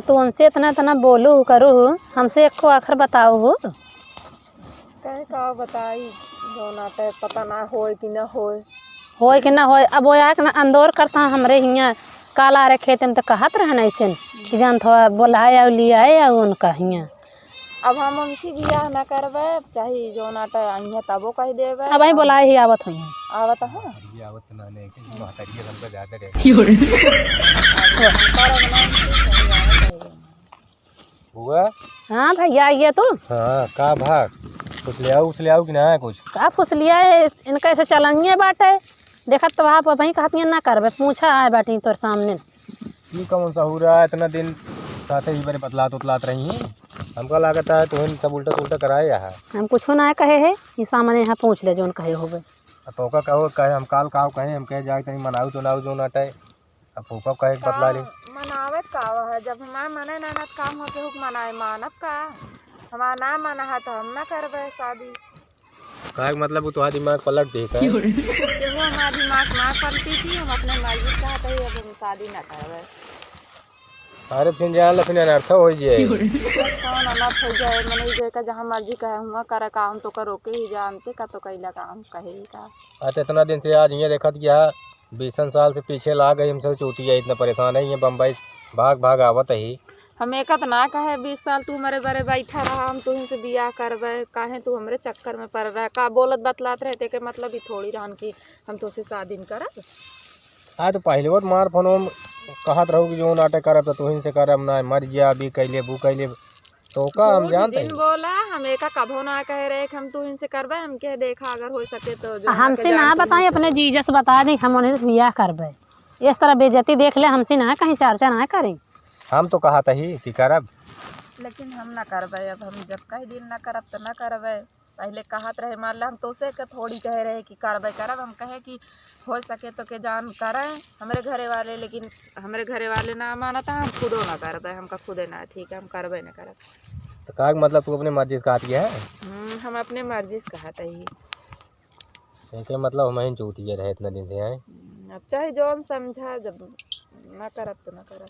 तू उनसे इतना इतना बोलू करू, हमसे एक को आखिर बताओ हो कहे का बताई जो नाटे पता ना होए कि ना होए कि ना होए। अब वो आक ना अंदौर करता हमरे हियाँ काला रे खेत में तो कहत रहना ऐसे कि जान थोड़ा बोलाया लिया है उनका हियाँ। अब हम उनसे बियाह ना करबे चाहे जो नाटे आई तबो कह देवे। अब वही बोलाए ही आवत हुई आवत है हुआ। हाँ भैया आइए तो हाँ का भाग कुछ ले आओ कि ना कुछ का फुस लिया है इनका ऐसे चलंगे बाटे देखत तो आप वहीं कहती ना करबे पूछा है बाटी तोर सामने की कौन सा हो रहा है इतना दिन साथे ही बड़े बतलात रही हैं। हमको लागत है तो सब उल्टा उल्टा कराए है। हम कुछ ना कहे है ये सामने यहाँ पूछ ले जो कहे होगे। अब पोका कहो कहे हम काल काव कहे हम कहे जाए तनी मनाऊ तो नाऊ जो नाटे अब पोका कहे बतला ले मनावत का है जब हमार मने नानत काम होके हुक मनाए मानब का हमारा ना मना है तो हम ना करबे शादी। का मतलब तो दिमाग पलट दे का क्यों हमारा दिमाग ना पलटी थी हम अपने मर्जी चाहते ही अब हम शादी ना करबे। अरे फिर जान ला फिर अनर्थ हो जाए कौन अनर्थ हो जाए मने जे का जहाँ मर्जी कहे हुआ करे काम तो करो के ही जानते का तो कैला काम कहे ही का। अच्छा इतना दिन से आज ये देखत गया 20 साल से पीछे ला गई हमसे चोटी है इतना परेशान है ये बम्बई भाग आवत ही। हम एकत ना कहे 20 साल तू हमारे बारे बैठा रहा हम तुम से बियाह करबे काहे तू हमरे चक्कर में पड़ रहा का बोलत बतलात रहते के मतलब ही थोड़ी रहन की हम तो से शादी न करब। तो पहले वो मार फोनो कहत रहू कि जो नाटक करब तो तुहिन से करब ना मर गया अभी कैले बू कैले तो का हम जानते हैं। बोला हम एका कभो ना कहे रहे हम तुहिन से करबे हम के देखा अगर हो सके तो जो हमसे ना बताएं अपने जीजा से बता दें हम उन्हें बियाह करबे इस तरह बेइज्जती देख ले हमसे ना कहीं चर्चा ना करें। हम तो कहा था ही कि करब लेकिन हम ना करबे अब हम जब कई दिन ना करब तो ना करबे। पहले कहत रहे मान ला हम तो से थोड़ी कह रहे कि करबे करब हम कहे कि हो सके तो के जान करे हमारे घरे वाले लेकिन हमारे घरे वाले ना माना था हम खुदो ना करबे हमका खुदे ना ठीक है हम करबे ना करब। तो का मतलब तू अपने मर्जी से कहती है हम अपने मर्जी से कहते ही ऐसे मतलब हम ही चूती रहे इतना दिन से हैं। अब चाहे जौन समझा जब ना करब तो ना करब।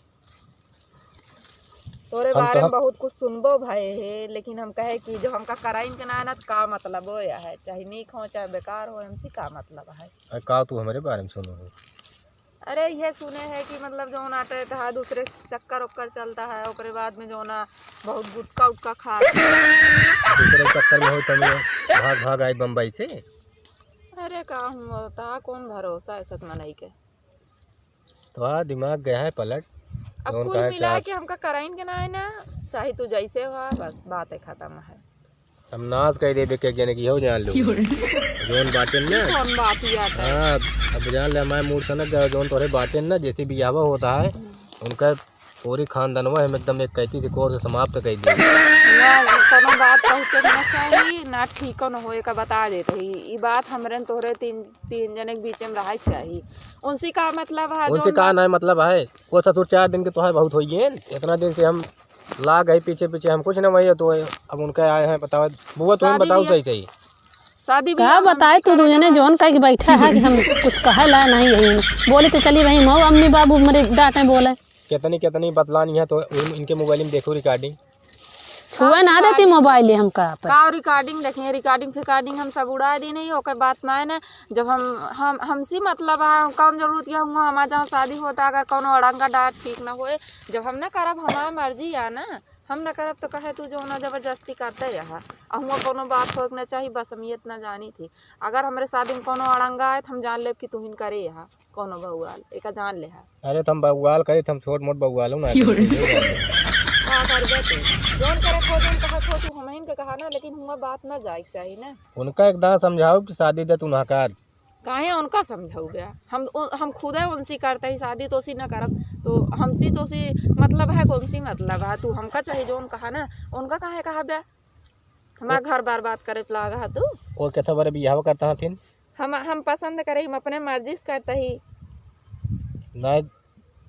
तोरे बारे में बहुत कुछ सुनबो भय है लेकिन हम कहे कि जो हमका कराइन के ना का मतलब हो या है चाहे नीक हो चाहे बेकार हो हमसे का मतलब है। का तू हमारे बारे में सुनो हो। अरे ये सुने है कि मतलब जो नाटे था दूसरे चक्कर उक्कर चलता है उसके बाद में जो ना बहुत गुटका उटका खा दूसरे चक्कर में हो तुम भाग आई बम्बई से। अरे का होता कौन भरोसा है सच मनाई के तो दिमाग गया है पलट अब कुल मिला के हमका कराइन के ना है ना चाहे तू जैसे हो बस बात है खत्म है। हम नाच कह दे के जने की हो जान लो जोन बाटेन ना कौन बात ही आता है। हाँ अब जान ले हमारे मूड सनक जोन तोरे बाटेन ना जैसे भी बियाह होता है उनका पूरी खानदानवा हम एकदम एक कहती थी कोर से समाप्त कर दी कोनो बात पहुँचे ना चाहिए ना ठीक न होए का बता देते ही ये बात हमरे तोहरे तीन जने के बीच में रहा चाहिए उनसे का मतलब है उनसे का ना मतलब है वो ससुर 4 दिन के तो है बहुत होई है इतना दिन से हम ला गए पीछे पीछे हम कुछ ना वही तो अब उनके आए हैं बताओ बुआ तुम बताओ सही सही शादी क्या बताए तू दो जने जोन कह बैठा है कि हम कुछ कहे ला नहीं यही बोले तो चली वही मऊ अम्मी बाबू मेरे डांटे बोले कितनी बतलानी है तो इनके मोबाइल में देखो रिकॉर्डिंग छुए ना देती मोबाइल हम का रिकॉर्डिंग देखें रिकॉर्डिंग हम सब उड़ा दी नहीं होकर बात ना है ना जब हम हमसे मतलब है कौन जरूरत यह हुआ हमारे जहाँ शादी होता अगर कौन अड़ंगा डांट ठीक ना होए जब हम ना करब हमारा मर्जी है ना हम ना करब तो कहे तू जो ना जबरदस्ती करते यहाँ हुआ कोनो बात हो ना चाहिए बस हम ये इतना जानी थी अगर हमारे शादी में कोनो अड़ंगा है तो हम जान ले कि तू हिन करे यहाँ कोनो बउआल एक जान ले है। अरे तुम बउआल करे तुम छोट मोट बउआल ना जोन करे खोजन कहा खो तू हमहिन के कहा ना लेकिन हुआ बात ना जाए चाहिए ना उनका एकदम समझाओ कि शादी दे तू ना कर काहे उनका समझाऊ गया हम खुद है उनसी करते ही शादी तो सी ना करब तो हमसी तो सी मतलब है कौन सी मतलब है तू हमका चाहिए जो कहा ना उनका काहे कहा बे हमारा घर बार बात करे लागा है तू और कैसा बारे बियाह करता है फिर हम पसंद करे हम अपने मर्जी से करते ही ना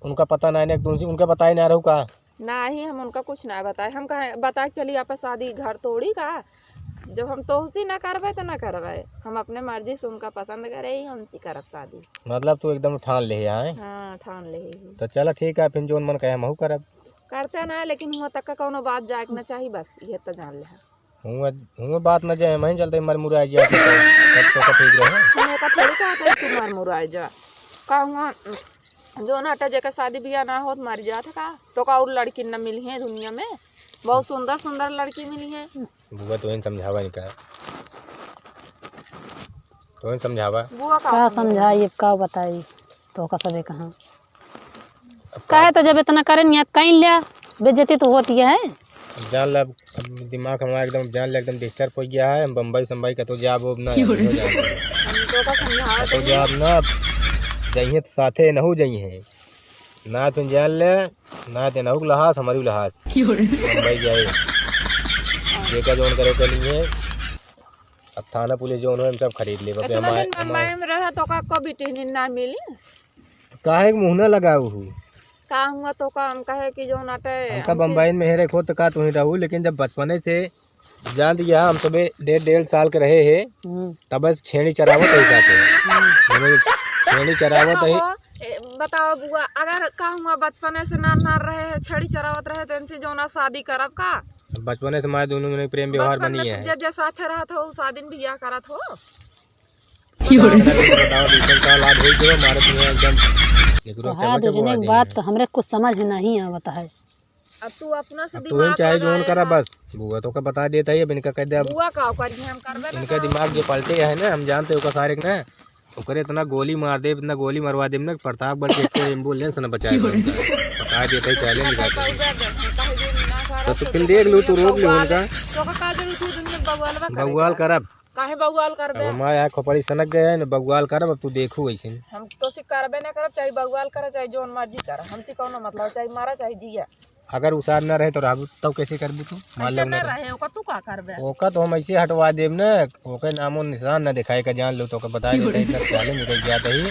उनका पता ना है तुमसे उनका पता ही ना रहू का ना ही हम उनका कुछ ना बताए हम कहे बताए चलिए आप शादी घर तोड़ी का जब हम तो उसी ना करवे तो ना करवे हम अपने मर्जी से उनका पसंद करे ही हमसे करब शादी मतलब तू एकदम ठान ले आए। हाँ ठान ले तो चलो ठीक है फिर जोन मन कहे हम करब। करते ना, लेकिन हुआ तक का कोनो बात जाए के ना चाहिए, बस ये तो जान ले। हुआ बात न जाए मैं चलते मर मुराई जा तब तो का ठीक रहे। मैं का थोड़ी कहा था तू मर मुराई जा, कहूँगा जो ना हटा जेकर शादी ब्याह ना हो तो मर जाता का, तो का और लड़की न मिली है दुनिया में, बहुत सुंदर सुंदर लड़की मिली है। बुआ तो इन समझावा नहीं का, तो इन समझावा बुआ का समझाइए का बताइए तो का सबे कहाँ का है, तो जब इतना करे नहीं कहीं लिया बेइज्जती तो होती है। जान ला अब दिमाग हमारा एकदम जान ला एकदम डिस्टर्ब हो गया है। हम बम्बई संबई का तो जाब अब ना हो जाए तो का समझावा तो जाब ना जाइए तो साथे नहु जाइए ना तुम जान ले ना ते नहु लहास हमारी लहास बम्बई जाए देखा जोन करे के लिए। अब थाना पुलिस जोन हो हम सब खरीद ले बापे इतना दिन बम्बई में रहा तो का कभी टिहनी ना मिली, काहे के मुंह ना लगाऊ हूँ का हुआ तो का हम कहे कि जो नाटे हमका बम्बई में हेरे खो तो का तुही रहू, लेकिन जब बचपने से जान दिया हम तो 1.5 साल के रहे है तब बस छेड़ी चरावत ही जाते छेड़ी चरावत ही। बताओ बुआ, अगर का हुआ बचपने से ना रहे है छेड़ी चरावत रहे तो इनसे जो ना शादी करब का, बचपने से हमारे दोनों में प्रेम व्यवहार बनी है। जे साथे रहत हो शादी में बियाह करत हो, बताओ दूसरा साल आज हुई जो मारे तुम्हें एकदम बात तो हमरे कुछ समझ नहीं आवता है। अब तू अपना से तू चाहे जो करा बस बुआ तो का बता देता है। इनका कह दे बुआ का करिए हम करबे, इनका दिमाग जो पलटे है ना हम जानते हो सारे ना ओकरे इतना गोली मार दे इतना गोली मरवा दे ना प्रताप बढ़ के एम्बुलेंस न बचाए बता देते ही चैलेंज तो फिर देख लू तू रोक ली उनका तो का जरूरत है दुनिया बगवाल करब काहे बगवाल करबे, हमारे यहाँ खोपड़ी सनक गए है ना बगवाल करब। अब तू देखू ऐसे हम तो से करबे ना करब, चाहे बगवाल करे चाहे जोन मर्जी कर, हमसे कोनो मतलब चाहे मारा चाहे जिया। अगर उसार न रहे तो रहू तब कैसे कर तू मान लो ना रहे ओका तू का करबे, ओका तो हम ऐसे हटवा देब ना ओके नामो निशान न दिखाए का जान लो तो का बता देते इतना चैलेंज निकल जाता ही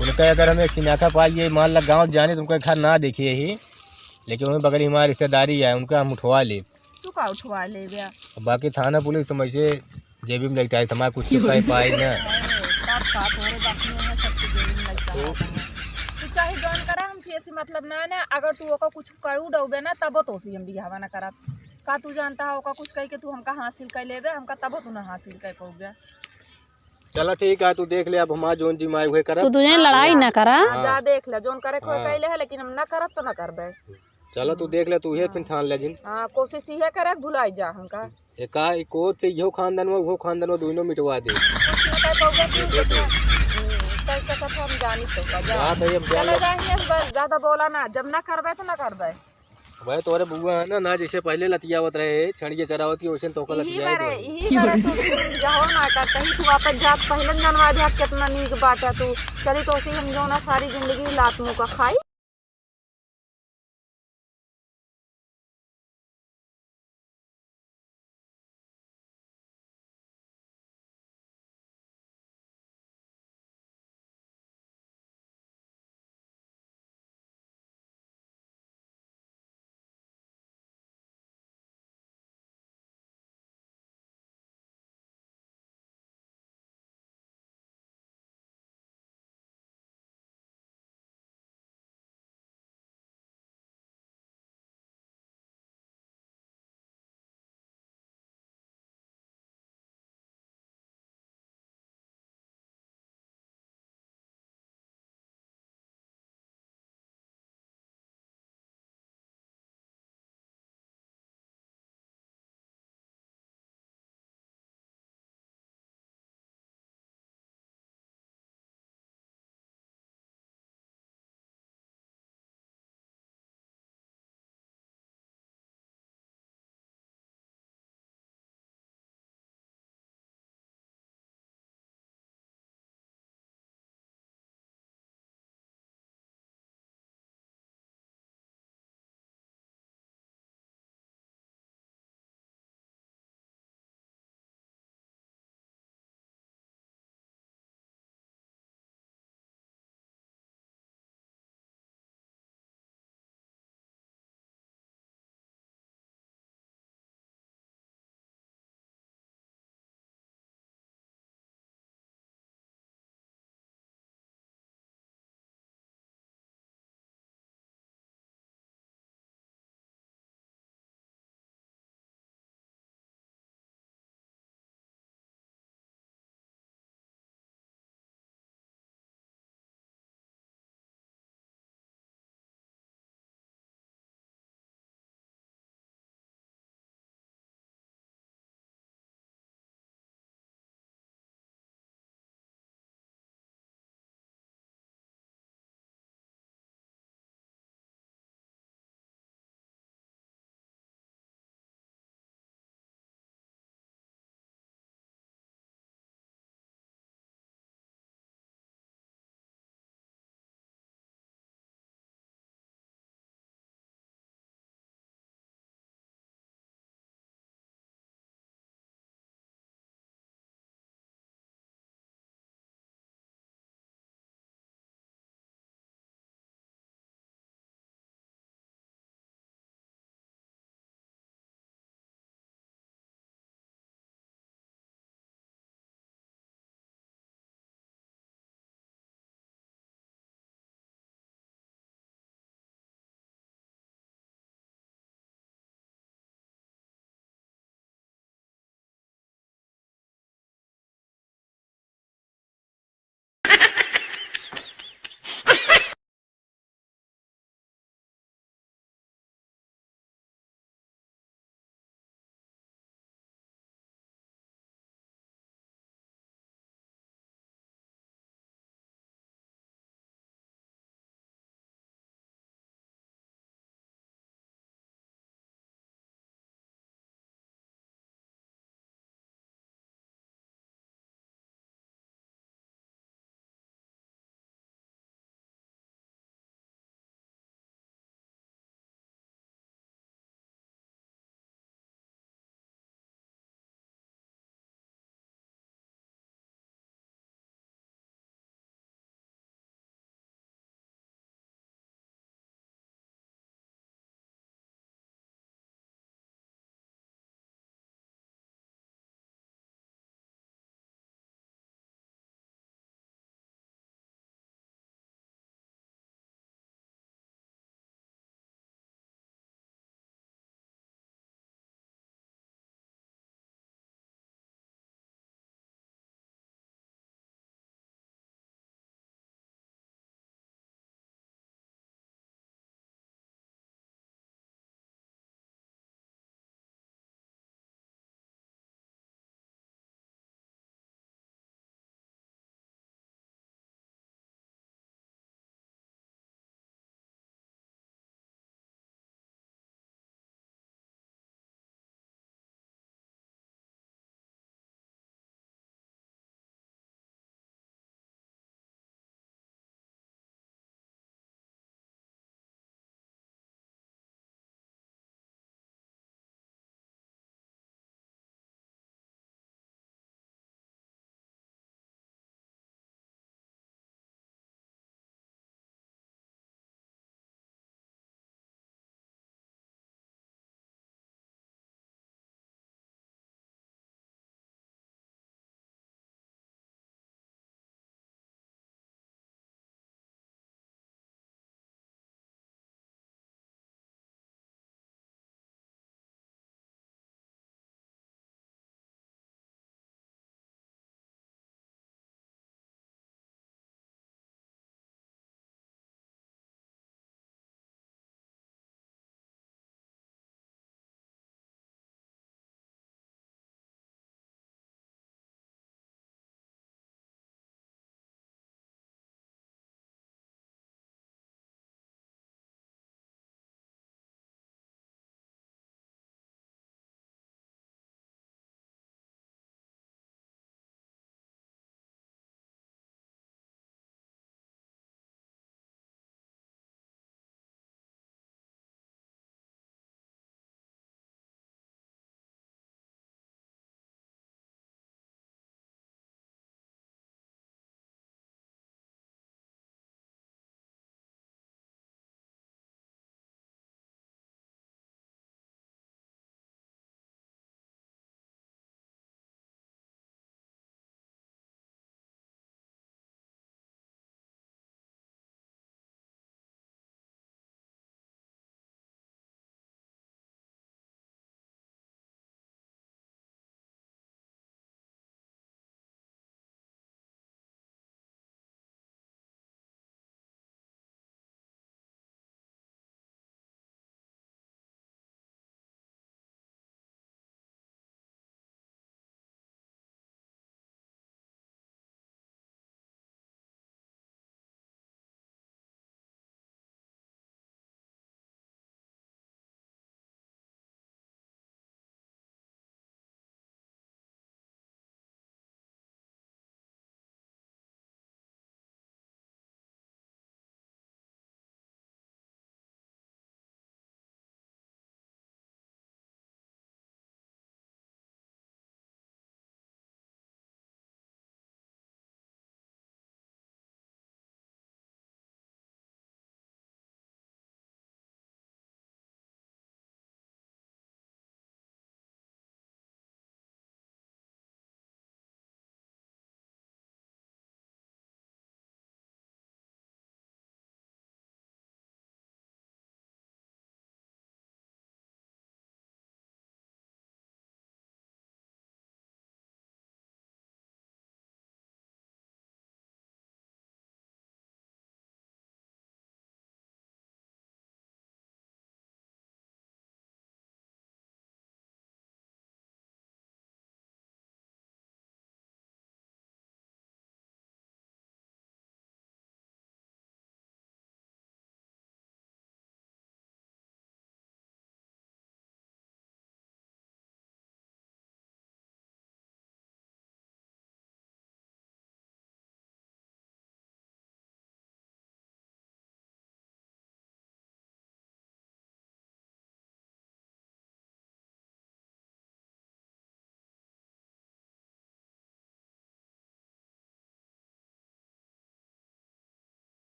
उनका। अगर हम एक सिनाखा पाइए मान ला गाँव जाने तो उनका घर ना देखिए ही, लेकिन उन्हें बगल हमारी रिश्तेदारी है उनका हम उठवा ले तू का उठवा ले बे। बाकी थाना पुलिस तुम ऐसे जेबी में लगता है हमारा कुछ तो कह पाए ना तू चाहे जॉइन करा हम ऐसी मतलब ना अगर तू ओका कुछ करू डोबे ना तब तो हम बिहावा ना करब का, तू जानता है ओका कुछ कह के तू हमका हासिल कर लेबे, हमका तब तू ना हासिल कर पाओगे। चलो ठीक है तू देख ले अब हमारा जोन जी माए हुए कर तो तुझे लड़ाई ना करा जा देख ले जोन करे कोई कहले है, लेकिन हम ना करब तो ना करबे। चलो तू देख ले तू ये फिर ठान ले जिन हां कोशिश ये करे भुलाई जा हमका एका कोर्ट से यो खानदान में वो खानदान में दोनों मिटवा दे कैसे कथा हम जानी तो का जा हां तो ये चले जाएंगे बस, ज्यादा बोला ना, जब ना करबे तो ना करबे। भाई तोरे बुआ है ना जैसे पहले लतियावत रहे छड़िए चरावत की वैसे तो का लतिया यही बारे तू जाओ ना करता ही तू आपन जात पहले जनवा दिया कितना नीक बात है तू चली तो हम जो ना सारी जिंदगी लात मुंह का खाई।